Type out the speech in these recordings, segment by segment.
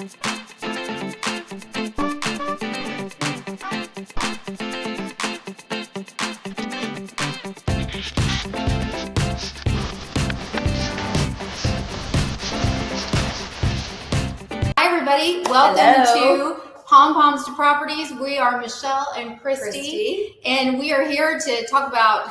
Everybody, welcome to Pom-Poms to Properties. We are Michelle and Christy, and we are here to talk about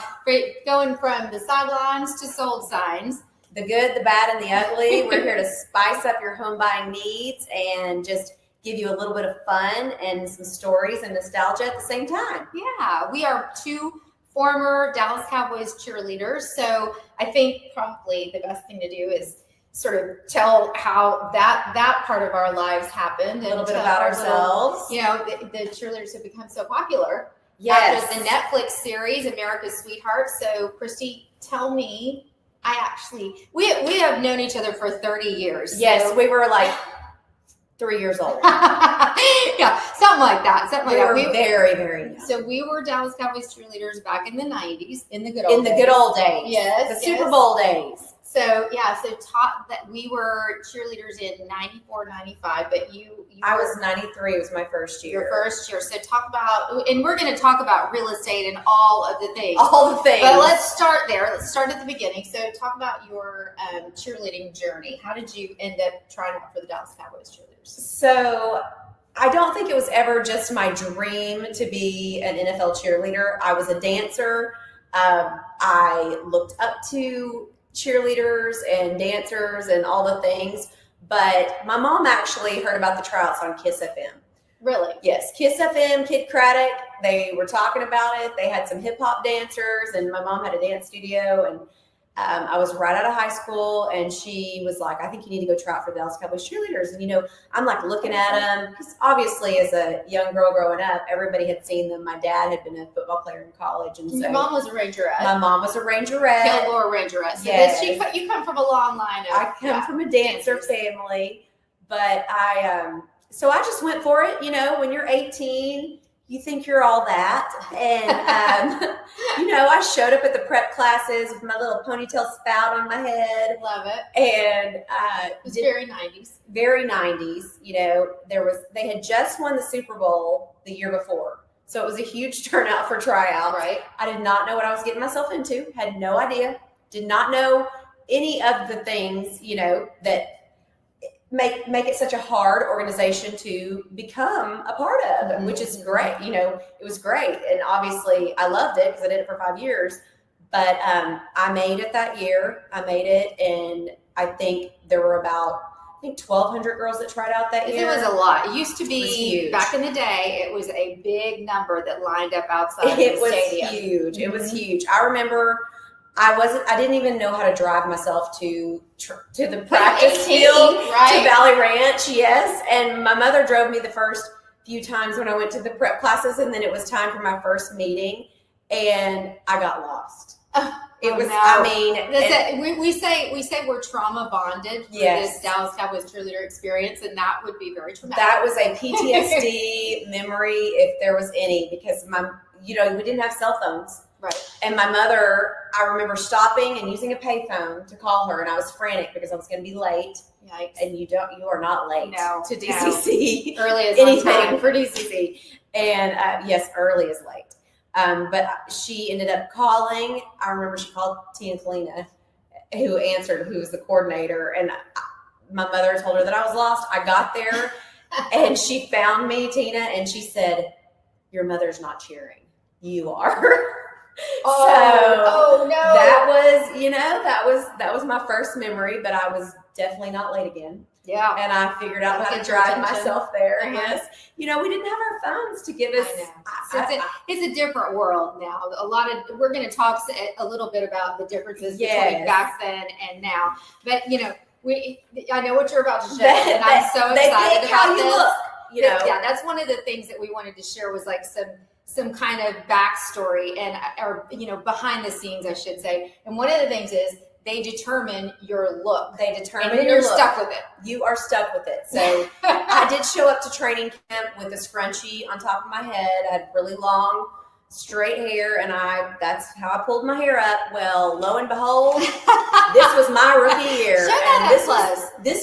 going from the sidelines to sold signs. The good, the bad, and the ugly. We're here to spice up your home buying needs and just give you a little bit of fun and some stories and nostalgia at the same time. Yeah, we are two former Dallas Cowboys cheerleaders, so I think probably the best thing to do is sort of tell how that part of our lives happened. A little bit about ourselves. The cheerleaders have become so popular. Yes. After the Netflix series, America's Sweetheart. So, Christy, tell me, we have known each other for 30 years. Yes, so. we were like 3 years old. Yeah, something like that. We were very, very young. So we were Dallas Cowboys cheerleaders back in the 90s, in the good old days. Yes. The Super Bowl days. So taught that we were cheerleaders in 94, 95, but I was 93, it was my first year. Your first year. So talk about, and we're going to talk about real estate and all of the things. All the things. But let's start there. Let's start at the beginning. So talk about your cheerleading journey. How did you end up trying out for the Dallas Cowboys cheerleaders? So I don't think it was ever just my dream to be an NFL cheerleader. I was a dancer. I looked up to cheerleaders and dancers and all the things, but my mom actually heard about the tryouts on Kiss FM. Really? Yes, Kiss FM, Kid Craddock, they were talking about it. They had some hip hop dancers, and my mom had a dance studio, and I was right out of high school, and she was like, I think you need to go try out for the Dallas Cowboys cheerleaders. And, I'm like looking at them, because obviously as a young girl growing up, everybody had seen them. My dad had been a football player in college. And so your mom was a Rangerette. My mom was a Rangerette. Kilgore Rangerette. So yes. You come from a long line of. I come from a dancer family, but so I just went for it. When you're 18, you think you're all that. And, I showed up at the prep classes with my little ponytail spout on my head. Love it. And it was very 90s. Very 90s. They had just won the Super Bowl the year before. So it was a huge turnout for tryouts. Right. I did not know what I was getting myself into. Had no idea. Did not know any of the things, that make it such a hard organization to become a part of, which is great. It was great. And obviously I loved it because I did it for 5 years, but I made it that year. I made it. And I think there were about 1,200 girls that tried out that year. It was a lot. It used to be, back in the day, it was a big number that lined up outside the stadium. It was huge. It was huge. I remember I didn't even know how to drive myself to the practice field, right? To Valley Ranch, yes. And my mother drove me the first few times when I went to the prep classes, and then it was time for my first meeting, and I got lost. We say we're trauma bonded for this Dallas Cowboys cheerleader experience, and that would be very traumatic. That was a PTSD memory, if there was any, because we didn't have cell phones. Right. And my mother, I remember stopping and using a payphone to call her, and I was frantic because I was going to be late. Yikes. And you are not late to DCC. No. Early is anything for DCC. And yes, early is late. But she ended up calling. I remember she called Tina Kalina, who answered, who was the coordinator. And my mother told her that I was lost. I got there and she found me, Tina, and she said, "Your mother's not cheering. You are." Oh no! That was my first memory, but I was definitely not late again. Yeah, and I figured out how to drive myself there. Yes, we didn't have our phones to give us. It's a different world now. We're going to talk a little bit about the differences between back then and now. But I know what you're about to share, and I'm so excited about this. Yeah, that's one of the things that we wanted to share was like some kind of backstory or behind the scenes, I should say. And one of the things is they determine your look. They determine and your you're look. stuck with it. You are stuck with it. So I did show up to training camp with a scrunchie on top of my head. I had really long straight hair, and that's how I pulled my hair up. Well, lo and behold, this was my rookie year. And this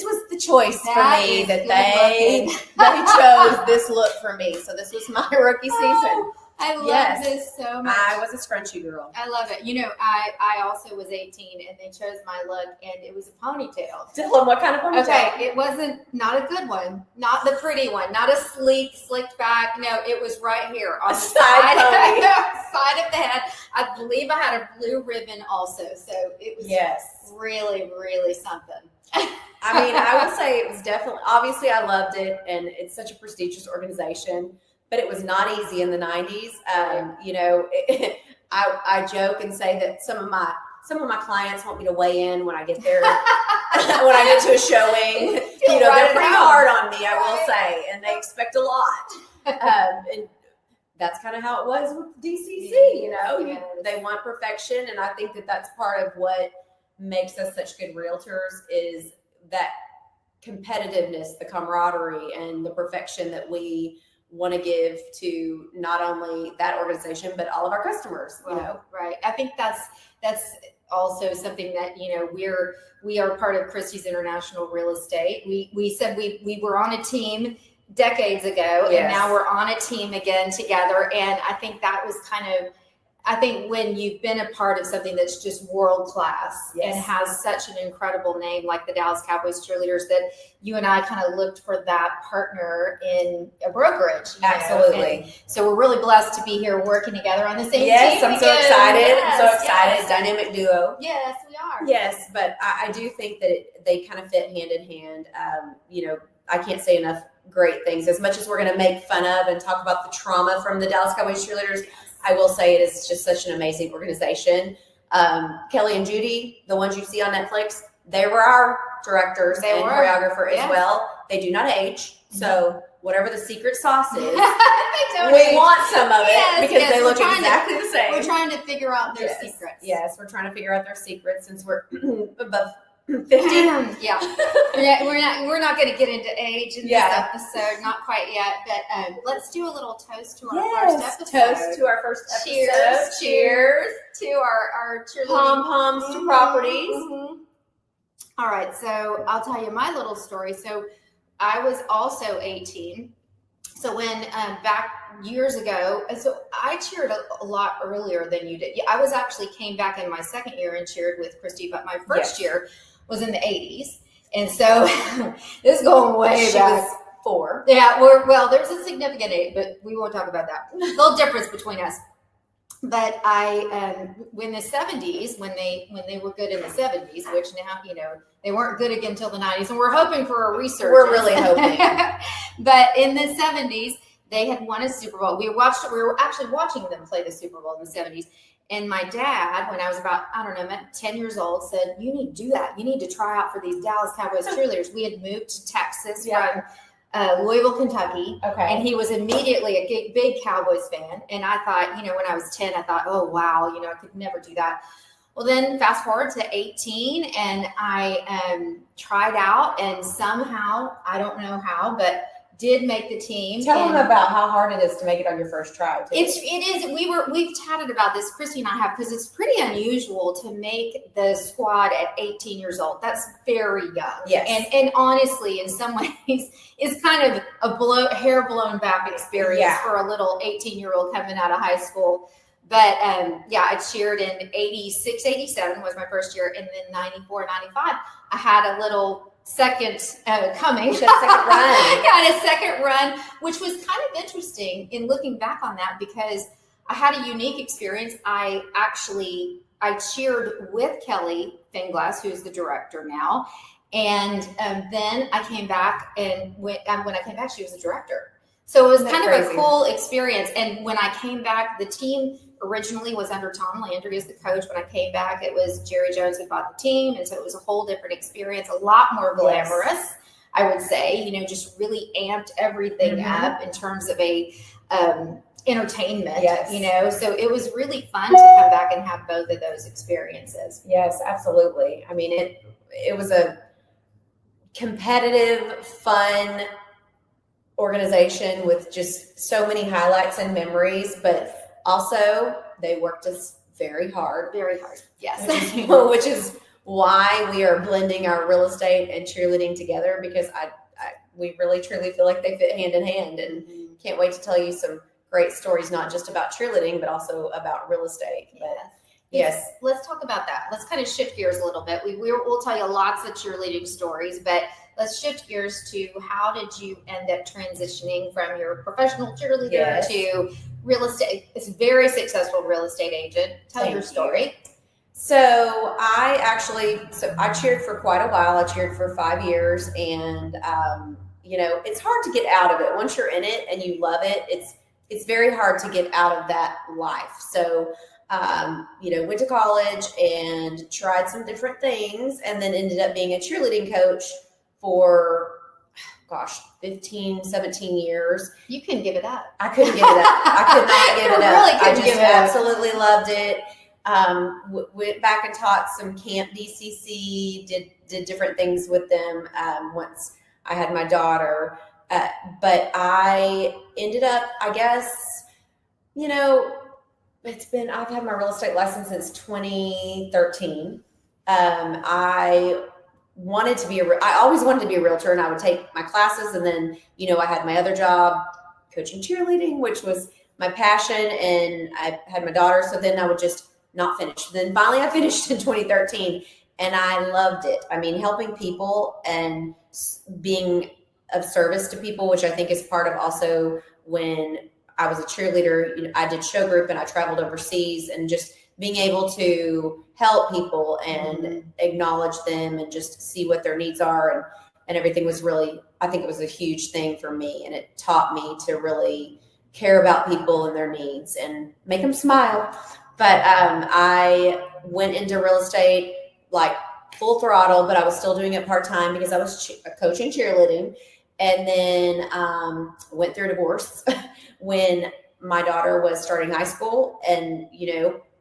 was the choice for me that they chose this look for me. So this was my rookie season. I love this so much. I was a scrunchy girl. I love it. I also was 18 and they chose my look and it was a ponytail. Tell them what kind of ponytail. Okay, it wasn't not a good one, not the pretty one, not a sleek, slicked back. No, it was right here on the side of the head. I believe I had a blue ribbon also. So it was really, really something. I mean, I would say it was definitely, obviously I loved it and it's such a prestigious organization. But it was not easy in the 90s. I joke and say that some of my clients want me to weigh in when I get there, when I get to a showing. They're pretty hard on me, I will say, and they expect a lot. And that's kind of how it was with DCC. They want perfection, and I think that that's part of what makes us such good realtors is that competitiveness, the camaraderie, and the perfection that we want to give to not only that organization but all of our customers. Right. I think that's also something that we are part of Christie's International Real Estate. We said we were on a team decades ago, and now we're on a team again together. And I think that was I think when you've been a part of something that's just world class and has such an incredible name like the Dallas Cowboys Cheerleaders, that you and I kind of looked for that partner in a brokerage. Absolutely. So we're really blessed to be here working together on the same team. Yes, I'm so excited. I'm so excited. Dynamic duo. Yes, we are. Yes, but I do think that they kind of fit hand in hand. I can't say enough great things. As much as we're going to make fun of and talk about the trauma from the Dallas Cowboys Cheerleaders, I will say it is just such an amazing organization. Kelly and Judy, the ones you see on Netflix, they were our directors and choreographer as well. They do not age. So whatever the secret sauce is, we want some of it because they look exactly the same. We're trying to figure out their secrets. Yes, we're trying to figure out their secrets since we're above 50. We're not going to get into age in this episode, not quite yet. But let's do a little toast to our first episode. Toast to our first episode. Cheers to our cheerleading. Pom-Poms to properties. Mm-hmm. All right, so I'll tell you my little story. So I was also 18. So when back years ago, so I cheered a lot earlier than you did. I was actually came back in my second year and cheered with Christy, but my first year was in the 80s. And so this is going way back. Was 4. Yeah, there's a significant age, but we won't talk about that. Little difference between us. But when the 70s, when they were good in the 70s, which now, they weren't good again until the 90s, and we're hoping for a resurgence. We're really hoping. But in the 70s, they had won a Super Bowl. We were actually watching them play the Super Bowl in the 70s. And my dad, when I was about, 10 years old, said, you need to do that. You need to try out for these Dallas Cowboys cheerleaders. We had moved to Texas from Louisville, Kentucky. Okay. And he was immediately a big Cowboys fan. And I thought, when I was 10, I thought, oh, wow, I could never do that. Well, then fast forward to 18, and I tried out, and somehow, I don't know how, but did make the team. Tell them about how hard it is to make it on your first try. It is. We've chatted about this, Christy and I have, because it's pretty unusual to make the squad at 18 years old. That's very young. Yes. And honestly, in some ways, it's kind of a hair blown back experience for a little 18-year-old coming out of high school. But I cheered in 86, 87 was my first year, and then 94, 95, I had a little second coming. Second run. Had a second run, which was kind of interesting in looking back on that because I had a unique experience. I cheered with Kelly Finglass, who's the director now, and then I came back, and when I came back, she was the director. So it was kind of a cool experience. And when I came back, the team originally was under Tom Landry as the coach. When I came back, it was Jerry Jones who bought the team. And so it was a whole different experience, a lot more glamorous, I would say, just really amped everything up in terms of a entertainment, so it was really fun to come back and have both of those experiences. Yes, absolutely. I mean, it was a competitive, fun organization with just so many highlights and memories, but also they worked us very hard. Very hard. Yes. Which is why we are blending our real estate and cheerleading together, because we really truly feel like they fit hand in hand, and can't wait to tell you some great stories, not just about cheerleading, but also about real estate. But, yes. Let's talk about that. Let's kind of shift gears a little bit. We'll tell you lots of cheerleading stories, but let's shift gears to how did you end up transitioning from your professional cheerleader to real estate? It's a very successful real estate agent. Tell your story. So I cheered for quite a while. I cheered for 5 years, and it's hard to get out of it. Once you're in it and you love it, it's very hard to get out of that life. So, went to college and tried some different things, and then ended up being a cheerleading coach for, 15, 17 years. You couldn't give it up. I couldn't give it up. I could not give it up. Really couldn't give it up. Absolutely loved it. Went back and taught some camp DCC, did different things with them once I had my daughter. But I ended up, I guess, I've had my real estate license since 2013. I always wanted to be a realtor, and I would take my classes, and then, I had my other job coaching cheerleading, which was my passion, and I had my daughter. So then I would just not finish. Then finally I finished in 2013, and I loved it. I mean, helping people and being of service to people, which I think is part of also when I was a cheerleader. I did show group and I traveled overseas, and just being able to help people and acknowledge them and just see what their needs are and everything was really, I think it was a huge thing for me, and it taught me to really care about people and their needs and make them smile. But I went into real estate like full throttle, but I was still doing it part-time because I was coaching cheerleading, and then went through a divorce when my daughter was starting high school. And,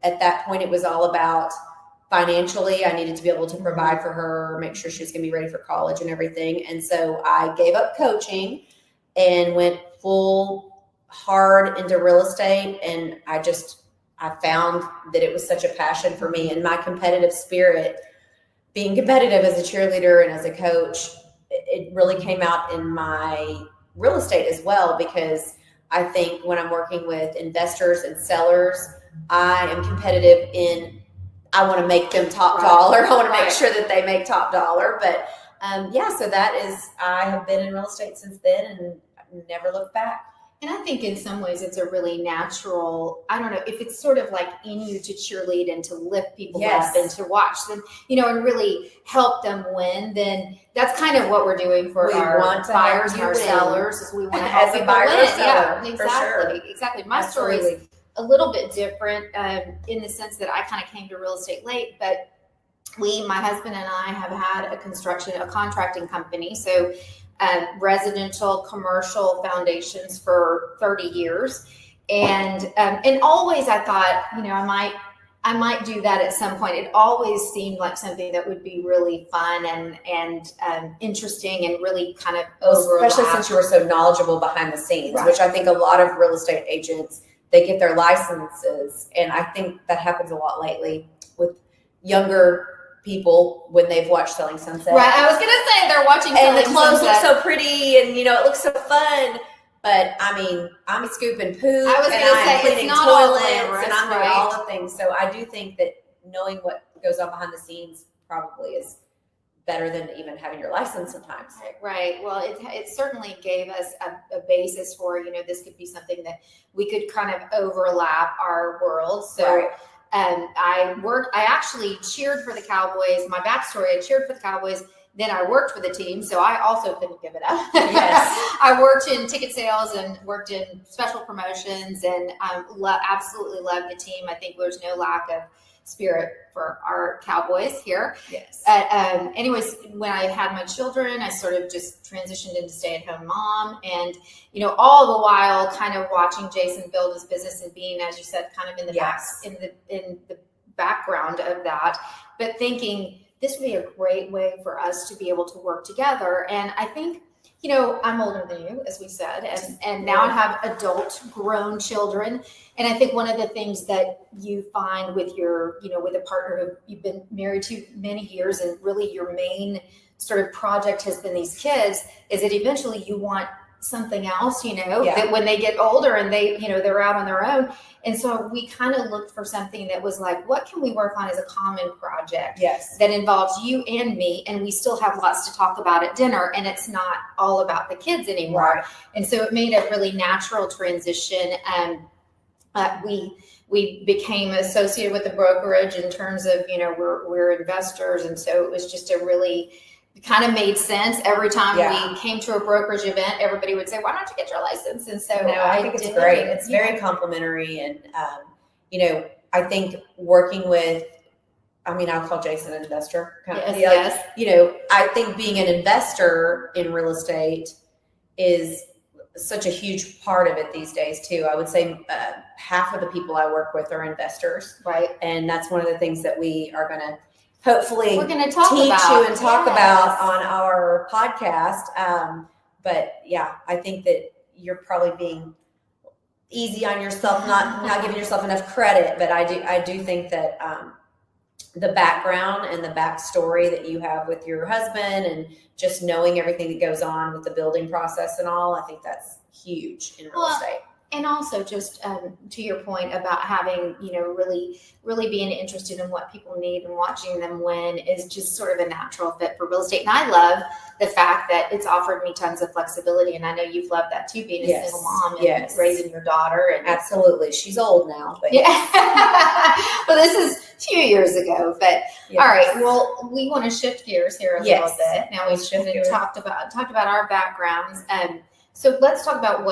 at that point it was all about financially, I needed to be able to provide for her, make sure she was going to be ready for college and everything. And so I gave up coaching and went full hard into real estate. And I found that it was such a passion for me, and my competitive spirit, being competitive as a cheerleader and as a coach, it really came out in my real estate as well, because I think when I'm working with investors and sellers, I am competitive I want to make them top dollar. I want to make sure that they make top dollar. But so I have been in real estate since then and never looked back. And I think in some ways it's a really natural, I don't know, if it's sort of like in you to cheerlead and to lift people up and to watch them, and really help them win, then that's kind of what we're doing for our buyers and our sellers. Is we want to help people win. Yeah, exactly. For sure. Exactly. My story is a little bit different in the sense that I kind of came to real estate late, but my husband and I have had a contracting company. So residential, commercial foundations for 30 years. And always I thought, I might do that at some point. It always seemed like something that would be really fun and interesting and really kind of overlap. Especially since you were so knowledgeable behind the scenes, which I think a lot of real estate agents, they get their licenses. And I think that happens a lot lately with younger people when they've watched Selling Sunset. Right. I was going to say they're watching Selling Sunset. And the clothes look so pretty and, it looks so fun. But I mean, I'm scooping poop, I was and I'm cleaning toilets, and I'm doing all the things. So I do think that knowing what goes on behind the scenes probably is better than even having your license sometimes. Right. Well, it certainly gave us a basis for, this could be something that we could kind of overlap our worlds. So I actually cheered for the Cowboys. My backstory, I cheered for the Cowboys. Then I worked for the team, so I also couldn't give it up. Yes. I worked in ticket sales and worked in special promotions, and absolutely love the team. I think there's no lack of spirit for our Cowboys here. Yes. Anyways, when I had my children, I sort of just transitioned into stay-at-home mom, and all the while kind of watching Jason build his business and being, as you said, kind of in the background of that, but thinking, this would be a great way for us to be able to work together. And I think I'm older than you, as we said, and now I have adult grown children. And I think one of the things that you find with with a partner who you've been married to many years, and really your main sort of project has been these kids, is that eventually you want something else, that when they get older and they're out on their own. And so we kind of looked for something that was like, what can we work on as a common project that involves you and me, and we still have lots to talk about at dinner, and it's not all about the kids anymore. Right. And so it made a really natural transition. We became associated with the brokerage in terms of, we're investors. And so it was just it kind of made sense. Every time we came to a brokerage event, everybody would say, why don't you get your license? And so I think it's great. It's very complimentary. And, I think working with, I'll call Jason an investor. Yes. I think being an investor in real estate is such a huge part of it these days too. I would say half of the people I work with are investors. Right. And that's one of the things that we are going to hopefully we're going to teach you and talk about on our podcast. But yeah, I think that you're probably being easy on yourself, not giving yourself enough credit. But I do think that the background and the backstory that you have with your husband, and just knowing everything that goes on with the building process and all, I think that's huge in real estate. And also just to your point about having, really, really being interested in what people need and watching them win is just sort of a natural fit for real estate. And I love the fact that it's offered me tons of flexibility. And I know you've loved that too, being a single mom and raising your daughter. And absolutely. She's old now. But well, this is a few years ago. But all right. Well, we want to shift gears here a little bit. Now we've talked about our backgrounds. So let's talk about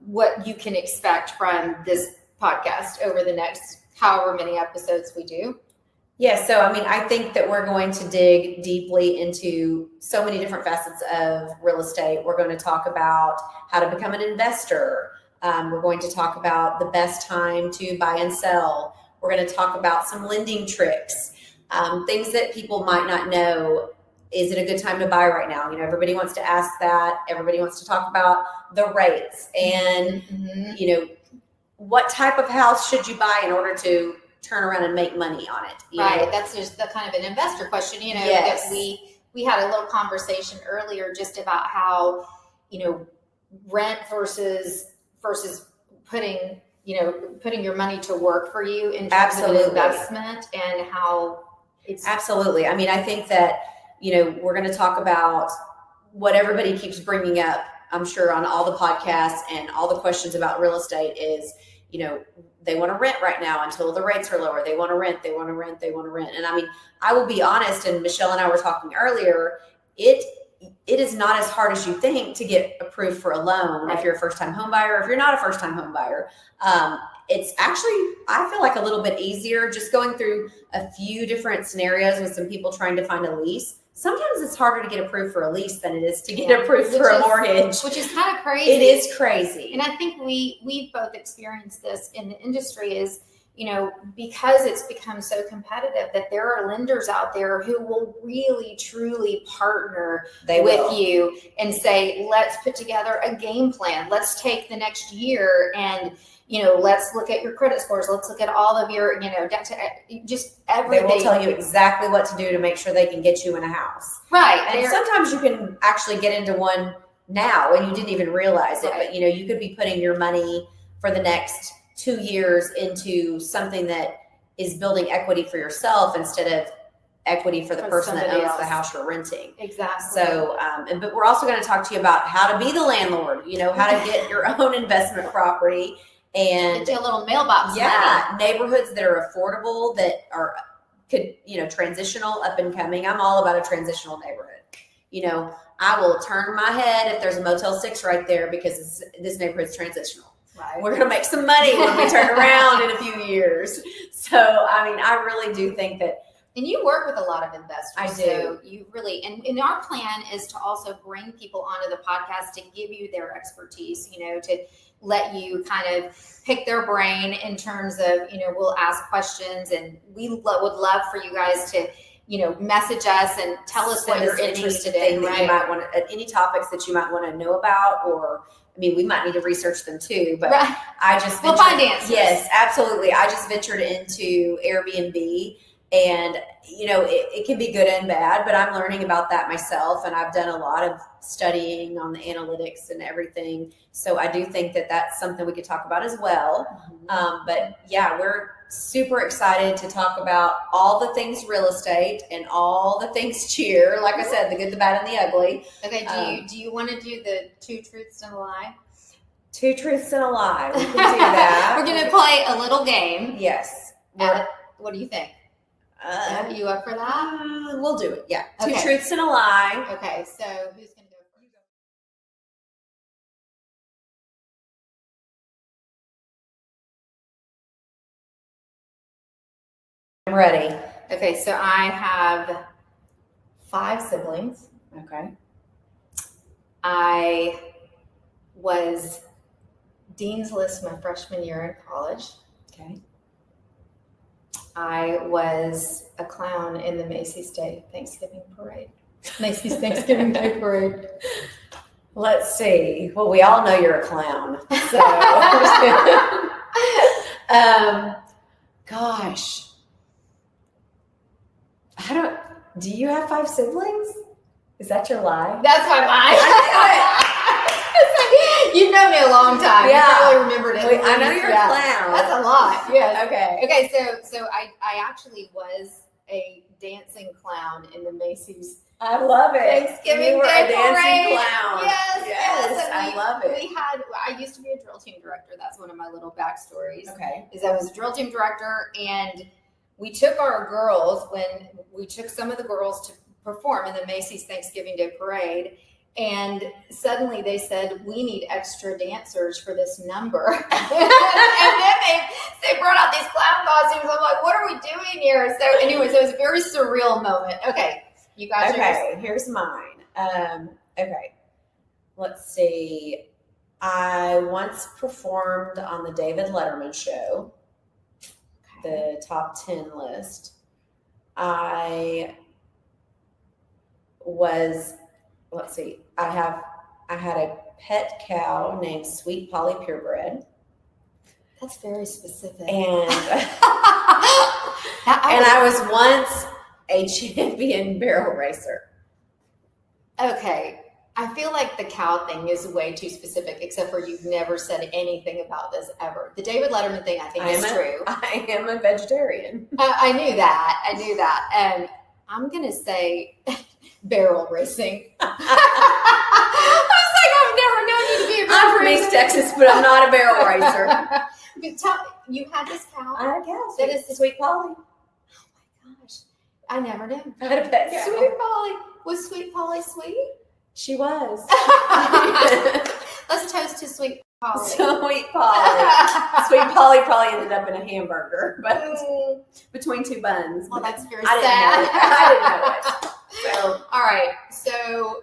what you can expect from this podcast over the next however many episodes we do. Yeah, so I think that we're going to dig deeply into so many different facets of real estate. We're going to talk about how to become an investor. We're going to talk about the best time to buy and sell. We're going to talk about some lending tricks, things that people might not know. Is it a good time to buy right now? Everybody wants to ask that. Everybody wants to talk about the rates and, what type of house should you buy in order to turn around and make money on it? Right. That's just the kind of an investor question, that we had a little conversation earlier just about how, rent versus putting your money to work for you in terms of investment, and how it's absolutely. I think that, we're going to talk about what everybody keeps bringing up, I'm sure, on all the podcasts and all the questions about real estate is, they want to rent right now until the rates are lower. They want to rent. And I will be honest, and Michelle and I were talking earlier, it is not as hard as you think to get approved for a loan if you're a first-time home buyer, or if you're not a first-time home buyer. It's actually, I feel like, a little bit easier just going through a few different scenarios with some people trying to find a lease. Sometimes it's harder to get approved for a lease than it is to get approved for a mortgage. Which is kind of crazy. It is crazy. And I think we've both experienced this in the industry is, because it's become so competitive, that there are lenders out there who will really, truly partner with you and say, let's put together a game plan. Let's take the next year and, let's look at your credit scores. Let's look at all of your, debt to just everything. They will tell you exactly what to do to make sure they can get you in a house. Right. And sometimes you can actually get into one now and you didn't even realize it. But, you could be putting your money for the next 2 years into something that is building equity for yourself instead of equity for the person that owns the house you're renting. Exactly. So, but we're also going to talk to you about how to be the landlord, how to get your own investment property. And get a little mailbox. Neighborhoods that are affordable, that could transitional, up and coming. I'm all about a transitional neighborhood. I will turn my head if there's a Motel 6 right there because this neighborhood's transitional. Right. We're going to make some money when we turn around in a few years. So, I really do think that. And you work with a lot of investors. I do. So you really, and our plan is to also bring people onto the podcast to give you their expertise, to let you kind of pick their brain in terms of, we'll ask questions, and we would love for you guys to message us and tell us what you're interested in. Right. You might want any topics that you might want to know about, or we might need to research them too. But we'll find answers. Yes, absolutely. I just ventured into Airbnb, and it can be good and bad, but I'm learning about that myself, and I've done a lot of studying on the analytics and everything. So I do think that that's something we could talk about as well. But yeah, we're super excited to talk about all the things real estate and all the things cheer. Like I said, the good, the bad, and the ugly. Okay. Do you want to do the 2 truths and a lie? 2 truths and a lie. We can do that. We're going to play a little game. Yes. What do you think? Are you up for that? We'll do it. Yeah. Okay. 2 truths and a lie. Okay. So who's going to go first? I'm ready. Okay. So I have 5 siblings. Okay. I was Dean's List my freshman year in college. Okay. I was a clown in the Macy's Day Thanksgiving Parade. Macy's Thanksgiving Day Parade. Let's see. Well, we all know you're a clown. So, gosh. Do you have 5 siblings? Is that your lie? That's my lie. You've known me a long time. Yeah. You probably remembered it. I know you're a clown. That's a lot. Yes. Okay. Okay. So I actually was a dancing clown in the Macy's I love it. Thanksgiving you were Day a dancing Parade. clown. Yes. I love it. I used to be a drill team director. That's one of my little backstories. Okay. Is I was a drill team director, and we took our girls some of the girls to perform in the Macy's Thanksgiving Day Parade. And suddenly they said, we need extra dancers for this number. And then they brought out these clown costumes. I'm like, what are we doing here? So anyway, so it was a very surreal moment. Okay. You guys here's mine. Okay. Let's see. I once performed on the David Letterman show, the top 10 list. I had a pet cow named Sweet Polly Purebred. That's very specific. And I was once a champion barrel racer. Okay. I feel like the cow thing is way too specific, except for you've never said anything about this ever. The David Letterman thing, I think, is true. I am a vegetarian. I knew that. And I'm going to say barrel racing. I was like, I've never known you to be a barrel I'm from racer. East Texas, but I'm not a barrel racer. But you had this cow? I guess. That is Sweet Polly. Oh my gosh. I never knew. I had a pet cow. Sweet Polly. Was Sweet Polly sweet? She was. Let's toast to Sweet Polly. Sweet Polly. Sweet Polly probably ended up in a hamburger, but between 2 buns. Well, that's very I sad. didn't know it. So, all right. So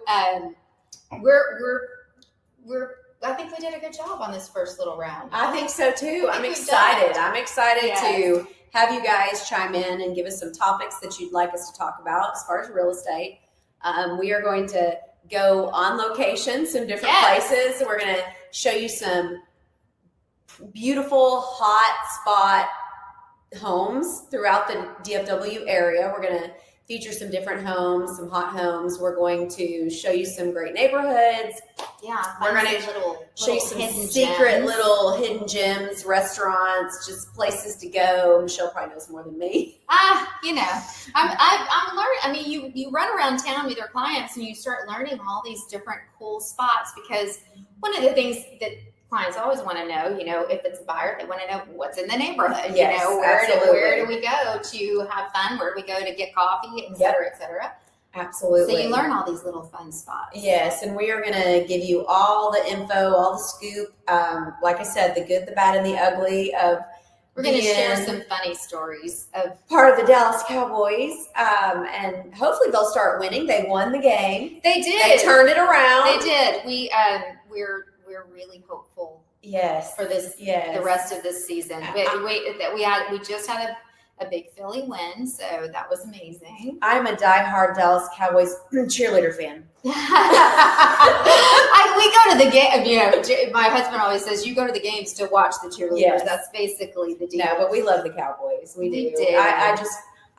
we're I think we did a good job on this first little round. I think so too. I'm we've excited. done it. I'm excited Yes. to have you guys chime in and give us some topics that you'd like us to talk about as far as real estate. We are going to go on location, some different places. We're going to show you some beautiful hot spot homes throughout the DFW area. We're going to feature some different homes, some hot homes. We're going to show you some great neighborhoods. Yeah, we're going to show you some secret little hidden gems, restaurants, just places to go. Michelle probably knows more than me. I'm learning. I mean, you run around town with your clients and you start learning all these different cool spots, because one of the things that clients always want to know, if it's a buyer, they want to know what's in the neighborhood. Yes, where do we go to have fun? Where do we go to get coffee, et cetera, et cetera. Absolutely. So you learn all these little fun spots. Yes, and we are going to give you all the info, all the scoop. Like I said, the good, the bad, and the ugly of. We're going to share some funny stories of part of the Dallas Cowboys, and hopefully they'll start winning. They won the game. They did. They turned it around. They did. We're really hopeful. Yes. For this, the rest of this season. We just had a a big Philly win, so that was amazing. I'm a diehard Dallas Cowboys cheerleader fan. We go to the game. You know, my husband always says, "You go to the games to watch the cheerleaders." Yes. That's basically the deal. No, but we love the Cowboys. We do.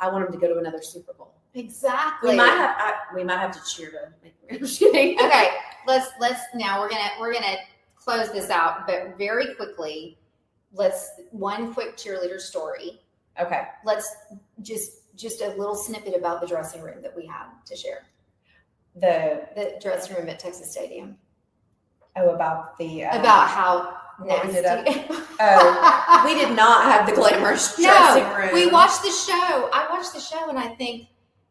I want them to go to another Super Bowl. Exactly. We might have to cheer to. I'm just kidding. Okay, let's now we're gonna close this out, but very quickly, one quick cheerleader story. Okay. Let's just a little snippet about the dressing room that we had to share. The dressing room at Texas Stadium. Oh, about how nasty. We did not have the glamorous dressing room. We watched the show. I watched the show, and I think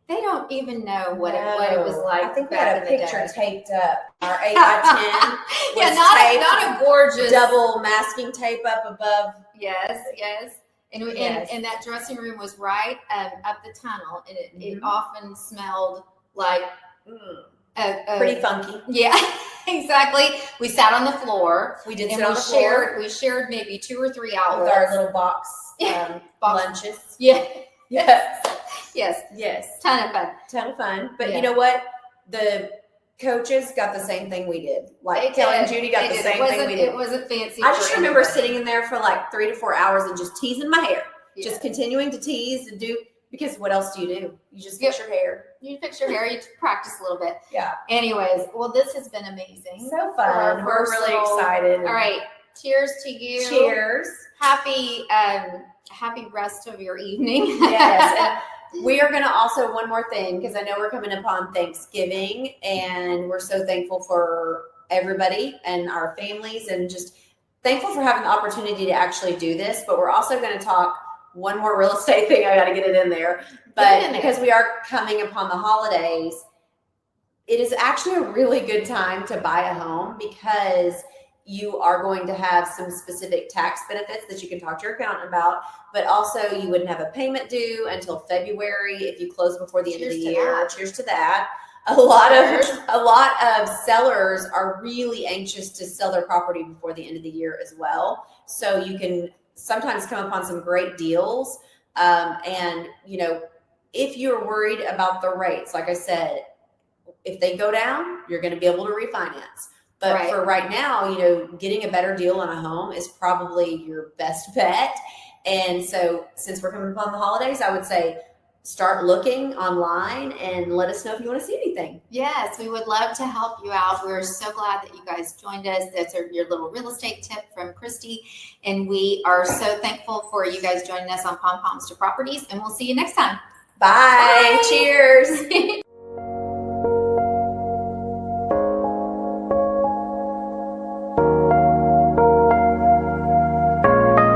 they don't even know what it was like. I think we back had a in the picture day. taped up. Our 8x10 was taped, not a gorgeous double masking tape up above. Yes. And that dressing room was right up the tunnel, and it often smelled like pretty funky. Yeah, exactly. We sat on the floor. We did and sit on the floor. We shared maybe 2 or 3 outlets. With our little box lunches. Yeah. Yes. Ton of fun. But you know what? The coaches got the same thing we did. Like Kelly and Judy got the same thing we did. It wasn't fancy. I just remember sitting in there for like 3 to 4 hours and just teasing my hair. Yeah. Just continuing to tease and do, because what else do? You just fix your hair. You fix your hair, you practice a little bit. Yeah. Anyways, well, this has been amazing. So fun. We're really excited. All right. Cheers to you. Cheers. Happy rest of your evening. Yes. And we are going to also, one more thing, because I know we're coming upon Thanksgiving, and we're so thankful for everybody and our families, and just thankful for having the opportunity to actually do this. But we're also going to talk one more real estate thing. I got to get it in there. But because we are coming upon the holidays, it is actually a really good time to buy a home, because you are going to have some specific tax benefits that you can talk to your accountant about, but also you wouldn't have a payment due until February if you close before the end of the year. Cheers to that. A lot of sellers are really anxious to sell their property before the end of the year as well. So you can sometimes come upon some great deals. And if you're worried about the rates, like I said, if they go down, you're going to be able to refinance. But for right now, getting a better deal on a home is probably your best bet. And so since we're coming upon the holidays, I would say start looking online and let us know if you want to see anything. Yes, we would love to help you out. We're so glad that you guys joined us. That's your little real estate tip from Christy. And we are so thankful for you guys joining us on Pom-Poms to Properties. And we'll see you next time. Bye. Cheers.